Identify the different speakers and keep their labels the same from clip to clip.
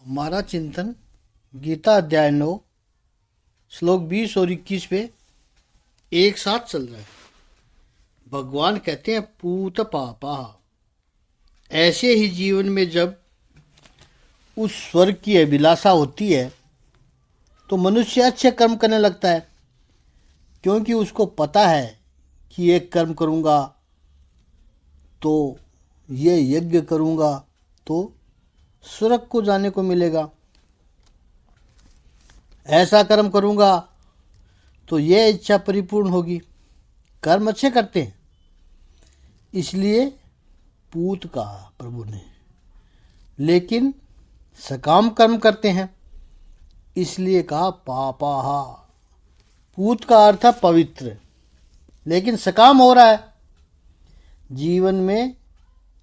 Speaker 1: हमारा चिंतन गीता अध्याय 9 श्लोक 20 और 21 पे एक साथ चल रहा है। भगवान कहते हैं पूत पापा। ऐसे ही जीवन में जब उस स्वर्ग की अभिलाषा होती है तो मनुष्य अच्छे कर्म करने लगता है, क्योंकि उसको पता है कि ये कर्म करूँगा तो ये यज्ञ करूँगा तो स्वर्ग को जाने को मिलेगा, ऐसा कर्म करूँगा तो ये इच्छा परिपूर्ण होगी। कर्म अच्छे करते हैं इसलिए पूत कहा प्रभु ने, लेकिन सकाम कर्म करते हैं इसलिए कहा पापाहा। पूत का अर्थ है पवित्र, लेकिन सकाम हो रहा है। जीवन में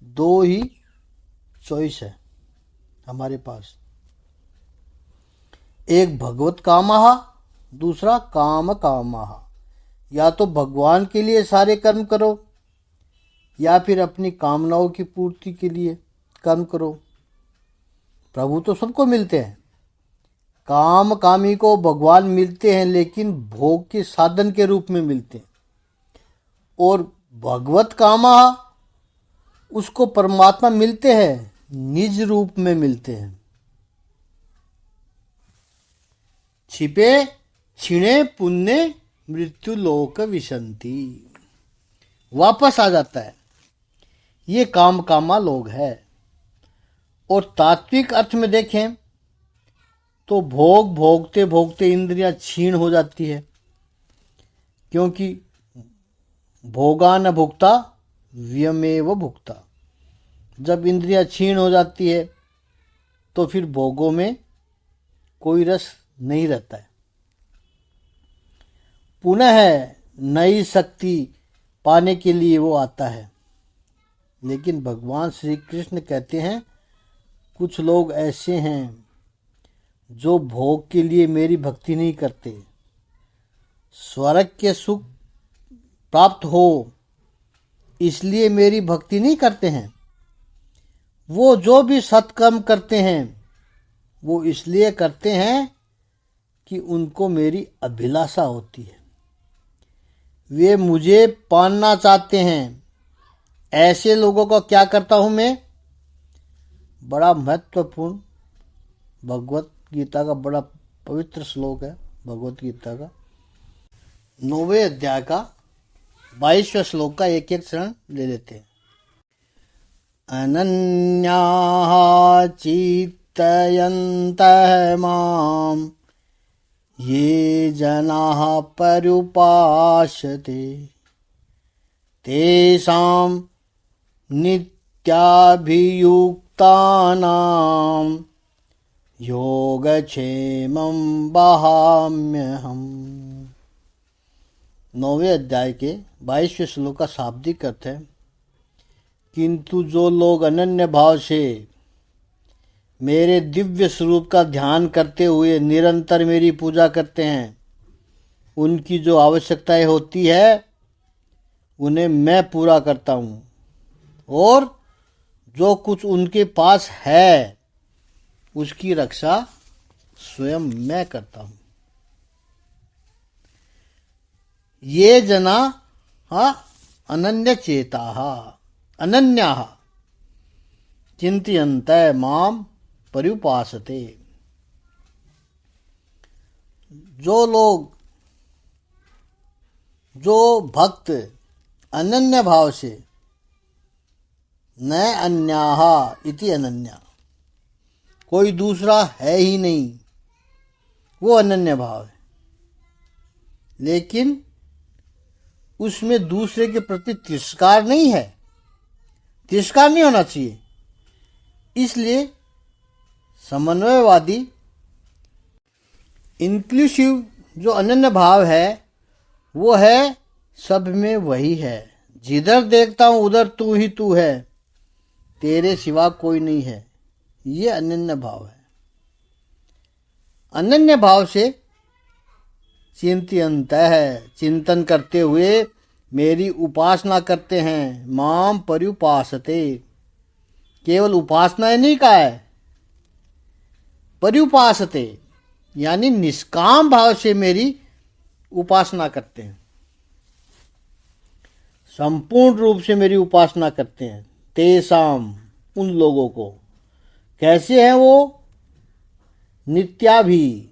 Speaker 1: दो ही चॉइस है हमारे पास, एक भगवत कामहा, दूसरा काम कामहा। या तो भगवान के लिए सारे कर्म करो या फिर अपनी कामनाओं की पूर्ति के लिए कर्म करो। प्रभु तो सबको मिलते हैं, काम कामी को भगवान मिलते हैं लेकिन भोग के साधन के रूप में मिलते हैं, और भगवत कामा उसको परमात्मा मिलते हैं, निज रूप में मिलते हैं। छिपे छिणे पुण्य मृत्यु लोक विशंति, वापस आ जाता है। ये काम कामा लोग है। और तात्विक अर्थ में देखें तो भोग भोगते भोगते इंद्रियां क्षीण हो जाती है, क्योंकि भोगा न भुक्ता व्यमेव भुक्ता। जब इंद्रियां क्षीण हो जाती है तो फिर भोगों में कोई रस नहीं रहता है। पुनः नई शक्ति पाने के लिए वो आता है। लेकिन भगवान श्री कृष्ण कहते हैं कुछ लोग ऐसे हैं जो भोग के लिए मेरी भक्ति नहीं करते, स्वर्ग के सुख प्राप्त हो इसलिए मेरी भक्ति नहीं करते हैं। वो जो भी सत्कर्म करते हैं वो इसलिए करते हैं कि उनको मेरी अभिलाषा होती है, वे मुझे पाना चाहते हैं। ऐसे लोगों को क्या करता हूं मैं? बड़ा महत्वपूर्ण भगवत गीता का बड़ा पवित्र श्लोक है, भगवत गीता का 9वें अध्याय का 22वें श्लोक का एक एक चरण ले लेते हैं। अनन्याः चित्तयन्तः माम् ये जनाः पर्युपासते तेषां नित्याभियुक्तानां योगक्षेमं वहाम्यहम्। 9वें अध्याय के 22वें श्लोक का शाब्दिक अर्थ है, किंतु जो लोग अनन्य भाव से मेरे दिव्य स्वरूप का ध्यान करते हुए निरंतर मेरी पूजा करते हैं, उनकी जो आवश्यकताएं होती है उन्हें मैं पूरा करता हूँ, और जो कुछ उनके पास है उसकी रक्षा स्वयं मैं करता हूँ। ये जना अनन्य चेताः अनन्याः चिंतयन्तः माम पर्युपासते। जो लोग, जो भक्त अनन्य भाव से, न अन्याः इति अनन्या, कोई दूसरा है ही नहीं, वो अनन्य भाव है, लेकिन उसमें दूसरे के प्रति तिरस्कार नहीं है। तिरस्कार नहीं होना चाहिए। इसलिए समन्वयवादी इंक्लूसिव जो अनन्य भाव है वो है सब में वही है। जिधर देखता हूँ उधर तू ही तू है, तेरे सिवा कोई नहीं है। ये अनन्य भाव है। अनन्य भाव से चिंतयन्तः है, चिंतन करते हुए मेरी उपासना करते हैं। माम पर्युपासते, केवल उपासना नहीं कहा है, पर्युपासते यानी निष्काम भाव से मेरी उपासना करते हैं, संपूर्ण रूप से मेरी उपासना करते हैं। तेसाम उन लोगों को, कैसे हैं वो? नित्याभि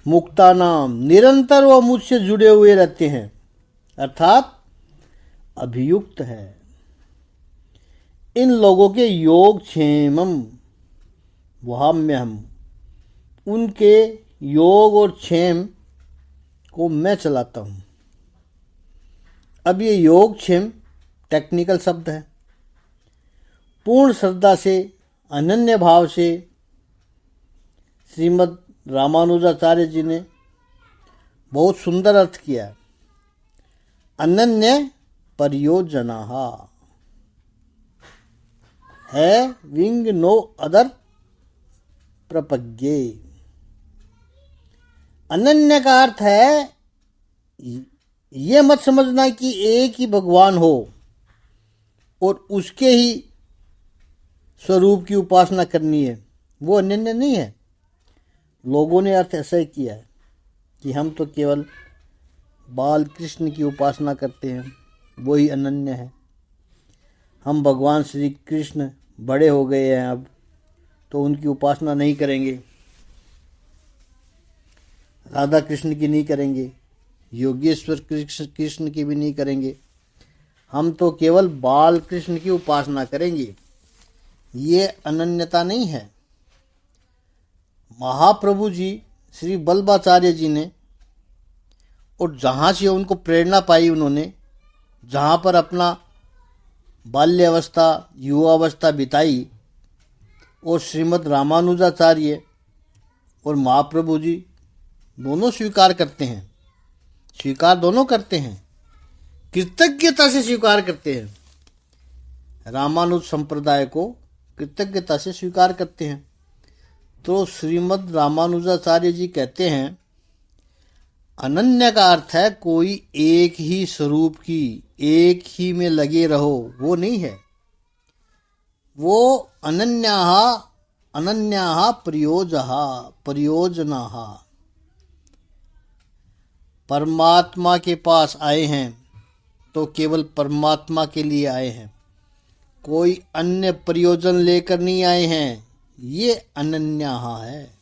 Speaker 1: मुक्तानाम, निरंतर वो मुझसे जुड़े हुए रहते हैं, अर्थात अभियुक्त है। इन लोगों के योग क्षेमम वहाम्यहम, उनके योग और क्षेम को मैं चलाता हूँ। अब ये योग क्षेम टेक्निकल शब्द है। पूर्ण श्रद्धा से, अनन्य भाव से श्रीमद् रामानुजाचार्य जी ने बहुत सुंदर अर्थ किया है। अनन्य परियोजना है, विंग नो अदर प्रपज्ञे। अनन्य का अर्थ है ये मत समझना कि एक ही भगवान हो और उसके ही स्वरूप की उपासना करनी है, वो अनन्य नहीं है। लोगों ने अर्थ ऐसा ही किया है कि हम तो केवल बाल कृष्ण की उपासना करते हैं, वही अनन्य है। हम भगवान श्री कृष्ण बड़े हो गए हैं अब, तो उनकी उपासना नहीं करेंगे, राधा कृष्ण की नहीं करेंगे, योगेश्वर कृष्ण की भी नहीं करेंगे, हम तो केवल बाल कृष्ण की उपासना करेंगे। ये अनन्यता नहीं है। महाप्रभु जी श्री बल्लभाचार्य जी ने, और जहाँ से उनको प्रेरणा पाई उन्होंने, जहाँ पर अपना बाल्यावस्था युवावस्था बिताई, और श्रीमद् रामानुजाचार्य और महाप्रभु जी दोनों स्वीकार करते हैं, स्वीकार दोनों करते हैं, कृतज्ञता से स्वीकार करते हैं। रामानुज संप्रदाय को कृतज्ञता से स्वीकार करते हैं। तो श्रीमद् रामानुजाचार्य जी कहते हैं अनन्य का अर्थ है कोई एक ही स्वरूप की, एक ही में लगे रहो, वो नहीं है। वो अनन्याः प्रयोजनाः, परमात्मा के पास आए हैं तो केवल परमात्मा के लिए आए हैं, कोई अन्य प्रयोजन लेकर नहीं आए हैं। ये अनन्याः है,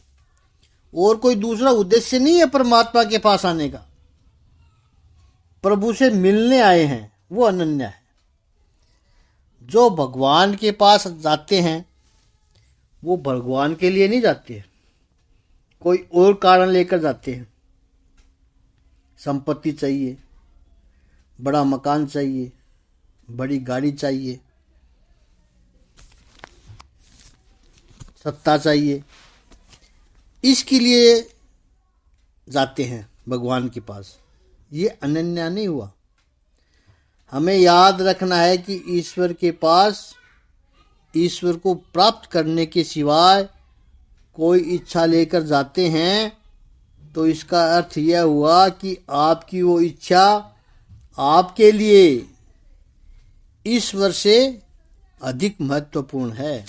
Speaker 1: और कोई दूसरा उद्देश्य नहीं है परमात्मा के पास आने का, प्रभु से मिलने आए हैं, वो अनन्य है। जो भगवान के पास जाते हैं वो भगवान के लिए नहीं जाते, कोई और कारण लेकर जाते हैं। संपत्ति चाहिए, बड़ा मकान चाहिए, बड़ी गाड़ी चाहिए, सत्ता चाहिए, इसके लिए जाते हैं भगवान के पास। ये अनन्या नहीं हुआ। हमें याद रखना है कि ईश्वर के पास, ईश्वर को प्राप्त करने के सिवाय कोई इच्छा लेकर जाते हैं तो इसका अर्थ यह हुआ कि आपकी वो इच्छा आपके लिए ईश्वर से अधिक महत्वपूर्ण है।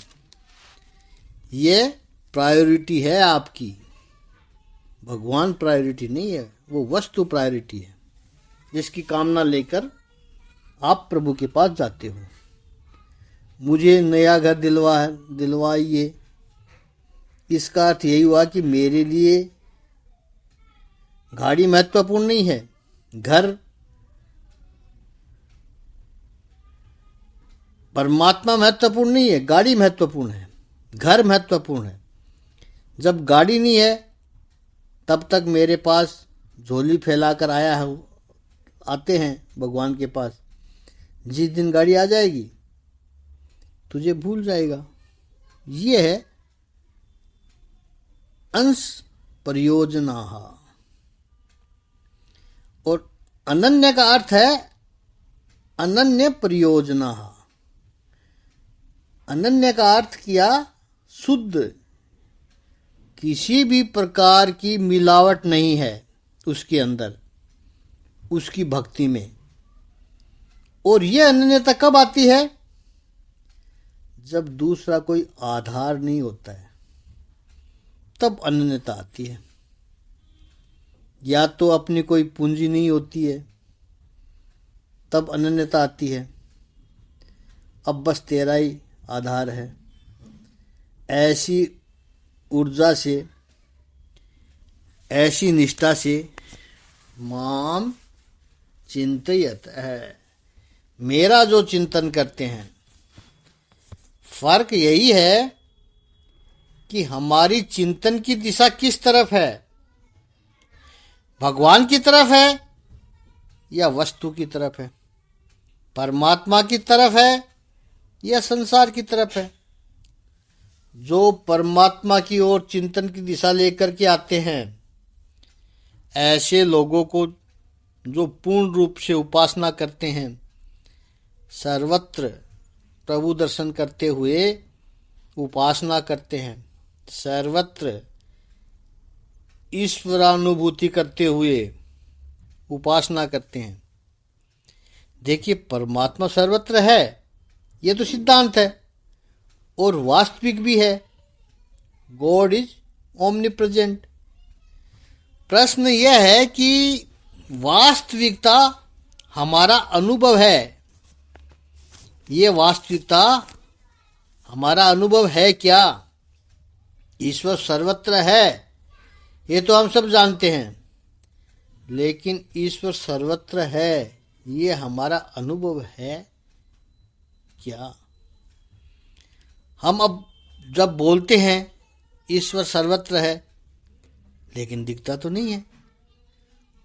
Speaker 1: ये प्रायोरिटी है आपकी, भगवान प्रायोरिटी नहीं है, वो वस्तु प्रायोरिटी है जिसकी कामना लेकर आप प्रभु के पास जाते हो। मुझे नया घर दिलवाइए, इसका अर्थ यही हुआ कि मेरे लिए गाड़ी महत्वपूर्ण नहीं है, घर परमात्मा महत्वपूर्ण नहीं है, गाड़ी महत्वपूर्ण है, घर महत्वपूर्ण है। जब गाड़ी नहीं है तब तक मेरे पास झोली फैलाकर आते हैं भगवान के पास। जिस दिन गाड़ी आ जाएगी तुझे भूल जाएगा। ये है अंश परियोजना। और अनन्य का अर्थ है अनन्य परियोजना। अनन्य का अर्थ किया शुद्ध, किसी भी प्रकार की मिलावट नहीं है उसके अंदर, उसकी भक्ति में। और यह अनन्यता कब आती है? जब दूसरा कोई आधार नहीं होता है। तब अनन्यता आती है। या तो अपनी कोई पूंजी नहीं होती है, तब अनन्यता आती है। अब बस तेरा ही आधार है। ऐसी ऊर्जा से, ऐसी निष्ठा से माम चिंतयत है, मेरा जो चिंतन करते हैं। फर्क यही है कि हमारी चिंतन की दिशा किस तरफ है, भगवान की तरफ है या वस्तु की तरफ है, परमात्मा की तरफ है या संसार की तरफ है। जो परमात्मा की ओर चिंतन की दिशा लेकर के आते हैं, ऐसे लोगों को जो पूर्ण रूप से उपासना करते हैं, सर्वत्र प्रभु दर्शन करते हुए उपासना करते हैं, सर्वत्र ईश्वरानुभूति करते हुए उपासना करते हैं। देखिए, परमात्मा सर्वत्र है, ये तो सिद्धांत है और वास्तविक भी है। God is omnipresent. प्रश्न यह है कि वास्तविकता हमारा अनुभव है, ये वास्तविकता हमारा अनुभव है क्या? ईश्वर सर्वत्र है, ये तो हम सब जानते हैं, लेकिन ईश्वर सर्वत्र है, ये हमारा अनुभव है क्या? हम अब जब बोलते हैं ईश्वर सर्वत्र है, लेकिन दिखता तो नहीं है,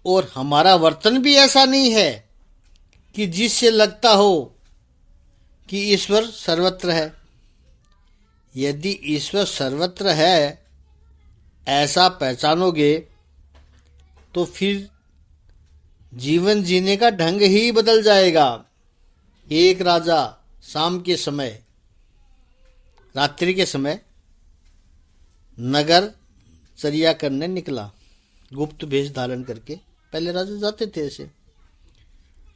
Speaker 1: और हमारा वर्तन भी ऐसा नहीं है कि जिससे लगता हो कि ईश्वर सर्वत्र है। यदि ईश्वर सर्वत्र है ऐसा पहचानोगे तो फिर जीवन जीने का ढंग ही बदल जाएगा। एक राजा शाम के समय, रात्रि के समय नगर चर्या करने निकला, गुप्त भेष धारण करके। पहले राजा जाते थे ऐसे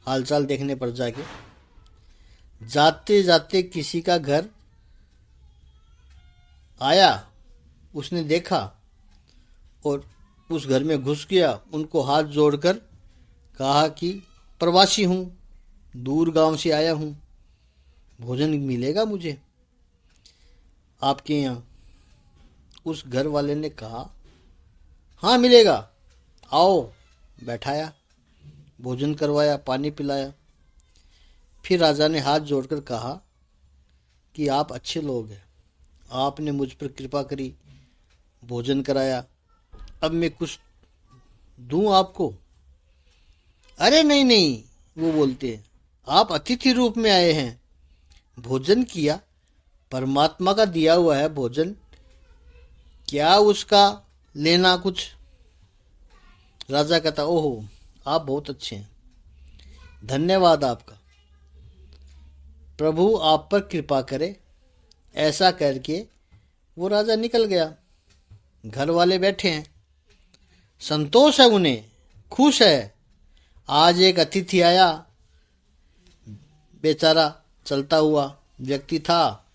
Speaker 1: हालचाल देखने पर जाके। जाते जाते किसी का घर आया, उसने देखा और उस घर में घुस गया। उनको हाथ जोड़कर कहा कि प्रवासी हूँ, दूर गांव से आया हूँ, भोजन मिलेगा मुझे आपके यहाँ? उस घर वाले ने कहा हाँ मिलेगा, आओ। बैठाया, भोजन करवाया, पानी पिलाया। फिर राजा ने हाथ जोड़कर कहा कि आप अच्छे लोग हैं, आपने मुझ पर कृपा करी, भोजन कराया, अब मैं कुछ दूं आपको? अरे नहीं नहीं, वो बोलते हैं, आप अतिथि रूप में आए हैं, भोजन किया, परमात्मा का दिया हुआ है भोजन, क्या उसका लेना कुछ? राजा कहता ओहो, आप बहुत अच्छे हैं, धन्यवाद आपका, प्रभु आप पर कृपा करे। ऐसा करके वो राजा निकल गया। घर वाले बैठे हैं, संतोष है उन्हें, खुश है। आज एक अतिथि आया, बेचारा चलता हुआ व्यक्ति था,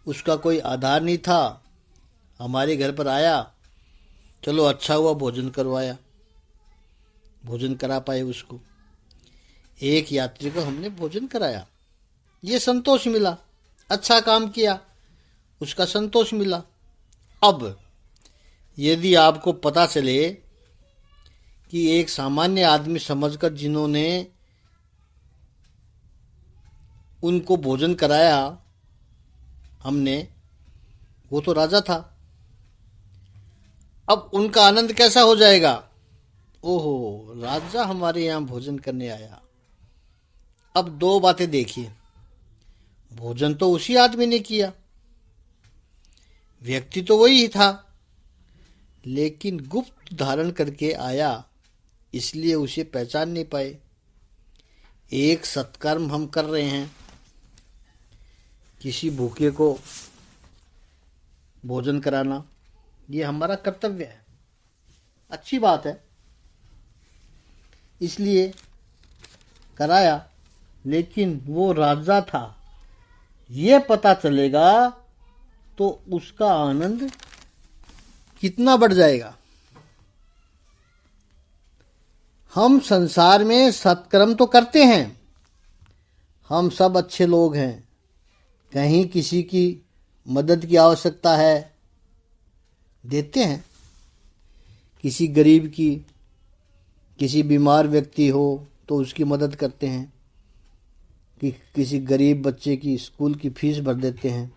Speaker 1: उसका कोई आधार नहीं था, हमारे घर पर आया, चलो अच्छा हुआ भोजन करवाया, भोजन करा पाए उसको। एक यात्री को हमने भोजन कराया, ये संतोष मिला, अच्छा काम किया, उसका संतोष मिला। अब यदि आपको पता चले कि एक सामान्य आदमी समझकर जिन्होंने उनको भोजन कराया हमने, वो तो राजा था, अब उनका आनंद कैसा हो जाएगा? ओहो, राजा हमारे यहाँ भोजन करने आया। अब दो बातें देखिए, भोजन तो उसी आदमी ने किया, व्यक्ति तो वही था, लेकिन गुप्त धारण करके आया, इसलिए उसे पहचान नहीं पाए। एक सत्कर्म हम कर रहे हैं, किसी भूखे को भोजन कराना, ये हमारा कर्तव्य है, अच्छी बात है, इसलिए कराया। लेकिन वो राजा था, ये पता चलेगा तो उसका आनंद कितना बढ़ जाएगा। हम संसार में सत्कर्म तो करते हैं, हम सब अच्छे लोग हैं। कहीं किसी की मदद की आवश्यकता है, देते हैं। किसी गरीब की, किसी बीमार व्यक्ति हो तो उसकी मदद करते हैं, कि किसी गरीब बच्चे की स्कूल की फीस भर देते हैं,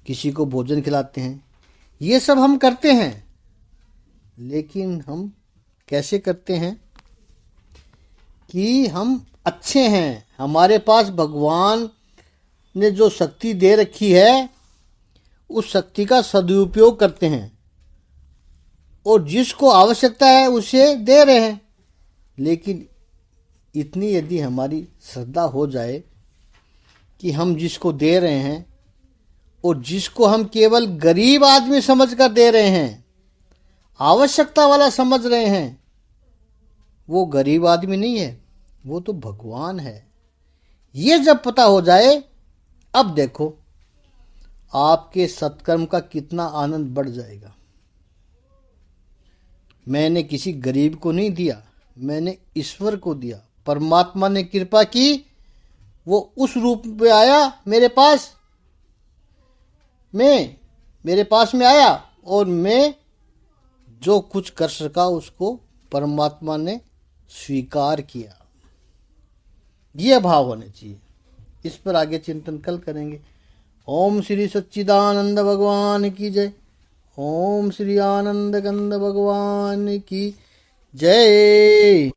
Speaker 1: किसी को भोजन खिलाते हैं। ये सब हम करते हैं, लेकिन हम कैसे करते हैं कि हम अच्छे हैं, हमारे पास भगवान ने जो शक्ति दे रखी है उस शक्ति का सदुपयोग करते हैं और जिसको आवश्यकता है उसे दे रहे हैं। लेकिन इतनी यदि हमारी श्रद्धा हो जाए कि हम जिसको दे रहे हैं और जिसको हम केवल गरीब आदमी समझकर दे रहे हैं, आवश्यकता वाला समझ रहे हैं, वो गरीब आदमी नहीं है, वो तो भगवान है। ये जब पता हो जाए, अब देखो आपके सत्कर्म का कितना आनंद बढ़ जाएगा। मैंने किसी गरीब को नहीं दिया, मैंने ईश्वर को दिया। परमात्मा ने कृपा की, वो उस रूप में आया मेरे पास में आया और मैं जो कुछ कर सका उसको परमात्मा ने स्वीकार किया। यह भाव होने चाहिए। इस पर आगे चिंतन कल करेंगे। ओम श्री सच्चिदानंद भगवान की जय। ओम श्री आनंद कंद भगवान की जय।